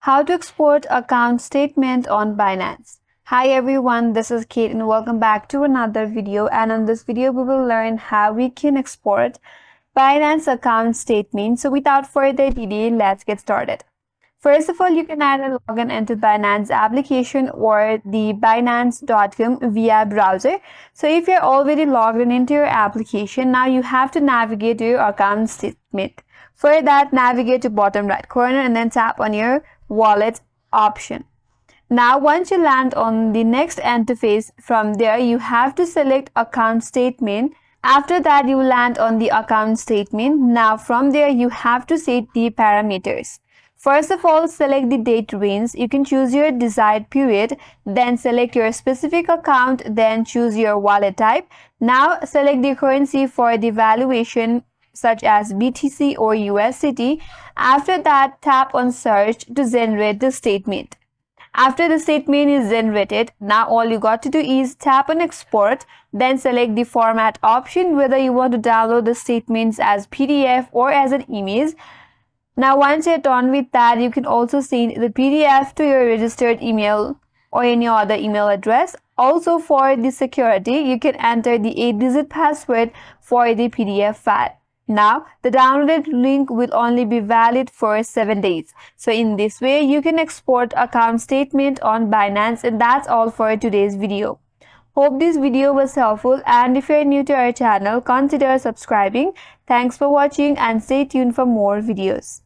How to export account statement on Binance. Hi everyone, this is Kate and welcome back to another video, and on this video we will learn how we can export Binance account statement. So without further delay, let's get started. First of all, you can either log in into Binance application or the Binance.com via browser. So if you're already logged in into your application, now you have to navigate to your account statement. For that, navigate to bottom right corner and then tap on your wallet option. Now once you land on the next interface, from there you have to select account statement. After that, you land on the account statement. Now from there you have to set the parameters. First of all, select the date range. You can choose your desired period, then select your specific account, then choose your wallet type. Now select the currency for the valuation such as BTC or USDT. After that, tap on search to generate the statement. After the statement is generated, now all you got to do is tap on export, then select the format option whether you want to download the statements as PDF or as an image. Now once you're done with that, you can also send the PDF to your registered email or any other email address. Also, for the security, you can enter the 8-digit password for the PDF file. Now, the downloaded link will only be valid for 7 days. So in this way, you can export account statement on Binance, and that's all for today's video. Hope this video was helpful, and if you're new to our channel, consider subscribing. Thanks for watching and stay tuned for more videos.